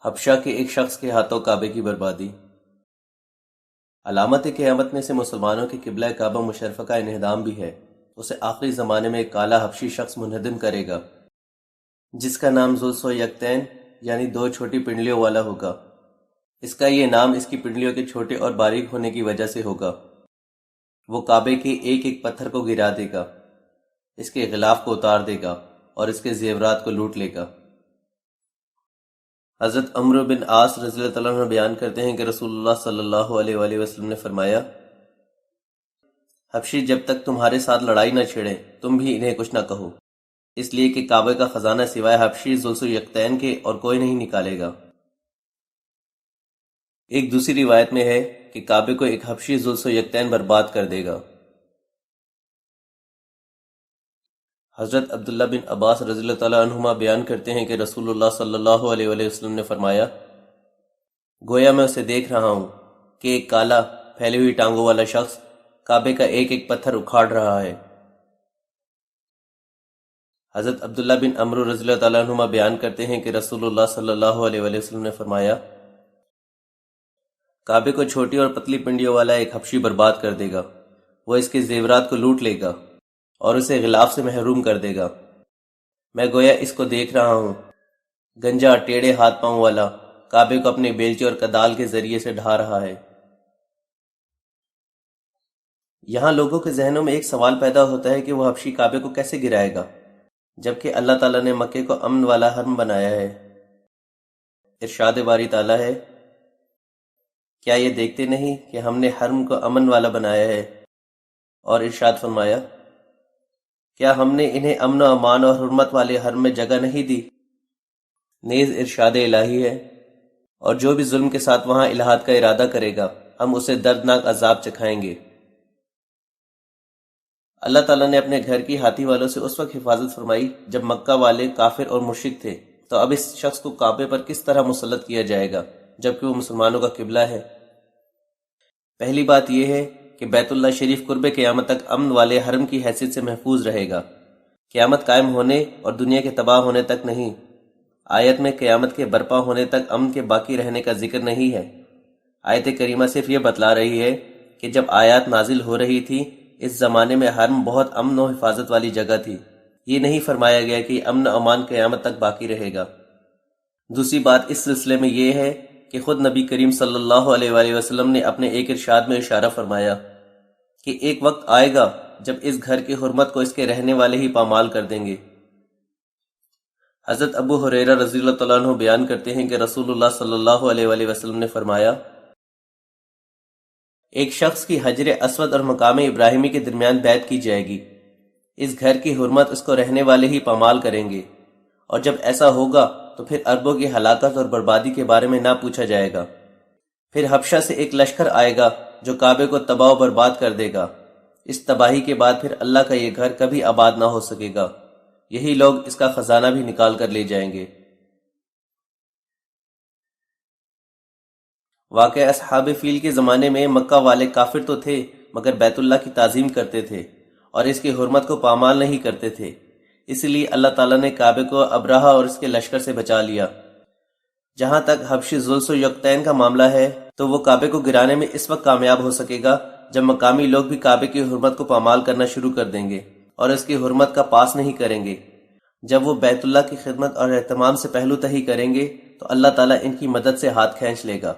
حبشہ کے ایک شخص کے ہاتھوں کعبے کی بربادی۔ علامت قیامت میں سے مسلمانوں کے قبلہ کعبہ مشرفہ کا انہدام بھی ہے۔ اسے آخری زمانے میں ایک کالا حبشی شخص منہدم کرے گا، جس کا نام ذوالسویقتین یعنی دو چھوٹی پنڈلیوں والا ہوگا۔ اس کا یہ نام اس کی پنڈلیوں کے چھوٹے اور باریک ہونے کی وجہ سے ہوگا۔ وہ کعبے کے ایک ایک پتھر کو گرا دے گا، اس کے غلاف کو اتار دے گا اور اس کے زیورات کو لوٹ لے گا۔ حضرت عمرو بن عاص رضی اللہ تعالیٰ عنہ بیان کرتے ہیں کہ رسول اللہ صلی اللہ علیہ وآلہ وسلم نے فرمایا، حبشی جب تک تمہارے ساتھ لڑائی نہ چھڑیں تم بھی انہیں کچھ نہ کہو، اس لیے کہ کعبے کا خزانہ سوائے حبشی ذوالسویقتین کے اور کوئی نہیں نکالے گا۔ ایک دوسری روایت میں ہے کہ کعبے کو ایک حبشی ذوالسویقتین برباد کر دے گا۔ حضرت عبداللہ بن عباس رضی اللہ تعالیٰ عنہما بیان کرتے ہیں کہ رسول اللہ صلی اللہ علیہ وآلہ وسلم نے فرمایا، گویا میں اسے دیکھ رہا ہوں کہ ایک کالا پھیلی ہوئی ٹانگوں والا شخص کعبے کا ایک ایک پتھر اکھاڑ رہا ہے۔ حضرت عبداللہ بن عمرو رضی اللہ تعالیٰ عنہما بیان کرتے ہیں کہ رسول اللہ صلی اللہ علیہ وآلہ وسلم نے فرمایا، کعبے کو چھوٹی اور پتلی پنڈیوں والا ایک حبشی برباد کر دے گا، وہ اس کے زیورات کو لوٹ لے گا اور اسے غلاف سے محروم کر دے گا۔ میں گویا اس کو دیکھ رہا ہوں، گنجا ٹیڑے ہاتھ پاؤں والا کعبے کو اپنے بیلچے اور کدال کے ذریعے سے ڈھا رہا ہے۔ یہاں لوگوں کے ذہنوں میں ایک سوال پیدا ہوتا ہے کہ وہ حبشی کعبے کو کیسے گرائے گا، جبکہ اللہ تعالیٰ نے مکے کو امن والا حرم بنایا ہے۔ ارشاد باری تعالیٰ ہے، کیا یہ دیکھتے نہیں کہ ہم نے حرم کو امن والا بنایا ہے؟ اور ارشاد فرمایا، کیا ہم نے انہیں امن و امان اور حرمت والے حرم میں جگہ نہیں دی؟ نیز ارشاد الہی ہے، اور جو بھی ظلم کے ساتھ وہاں الحاد کا ارادہ کرے گا ہم اسے دردناک عذاب چکھائیں گے۔ اللہ تعالیٰ نے اپنے گھر کی ہاتھی والوں سے اس وقت حفاظت فرمائی جب مکہ والے کافر اور مشرک تھے، تو اب اس شخص کو کعبے پر کس طرح مسلط کیا جائے گا جبکہ وہ مسلمانوں کا قبلہ ہے؟ پہلی بات یہ ہے کہ بیت اللہ شریف قرب قیامت تک امن والے حرم کی حیثیت سے محفوظ رہے گا، قیامت قائم ہونے اور دنیا کے تباہ ہونے تک نہیں۔ آیت میں قیامت کے برپا ہونے تک امن کے باقی رہنے کا ذکر نہیں ہے۔ آیت کریمہ صرف یہ بتلا رہی ہے کہ جب آیات نازل ہو رہی تھی اس زمانے میں حرم بہت امن و حفاظت والی جگہ تھی، یہ نہیں فرمایا گیا کہ امن و امان قیامت تک باقی رہے گا۔ دوسری بات اس سلسلے میں یہ ہے کہ خود نبی کریم صلی اللہ علیہ وآلہ وسلم نے اپنے ایک ارشاد میں اشارہ فرمایا کہ ایک وقت آئے گا جب اس گھر کی حرمت کو اس کے رہنے والے ہی پامال کر دیں گے۔ حضرت ابو ہریرہ رضی اللہ تعالیٰ عنہ بیان کرتے ہیں کہ رسول اللہ صلی اللہ علیہ وآلہ وسلم نے فرمایا، ایک شخص کی حجر اسود اور مقام ابراہیمی کے درمیان بیعت کی جائے گی، اس گھر کی حرمت اس کو رہنے والے ہی پامال کریں گے، اور جب ایسا ہوگا تو پھر عربوں کی ہلاکت اور بربادی کے بارے میں نہ پوچھا جائے گا۔ پھر حبشہ سے ایک لشکر آئے گا جو کعبے کو تباہ و برباد کر دے گا۔ اس تباہی کے بعد پھر اللہ کا یہ گھر کبھی آباد نہ ہو سکے گا، یہی لوگ اس کا خزانہ بھی نکال کر لے جائیں گے۔ واقع اصحاب فیل کے زمانے میں مکہ والے کافر تو تھے مگر بیت اللہ کی تعظیم کرتے تھے اور اس کی حرمت کو پامال نہیں کرتے تھے، اس لیے اللہ تعالیٰ نے کعبے کو ابرہہ اور اس کے لشکر سے بچا لیا۔ جہاں تک حبشی ذوالسویقتین کا معاملہ ہے تو وہ کعبے کو گرانے میں اس وقت کامیاب ہو سکے گا جب مقامی لوگ بھی کعبے کی حرمت کو پامال کرنا شروع کر دیں گے اور اس کی حرمت کا پاس نہیں کریں گے۔ جب وہ بیت اللہ کی خدمت اور اہتمام سے پہلو تہی کریں گے تو اللہ تعالیٰ ان کی مدد سے ہاتھ کھینچ لے گا۔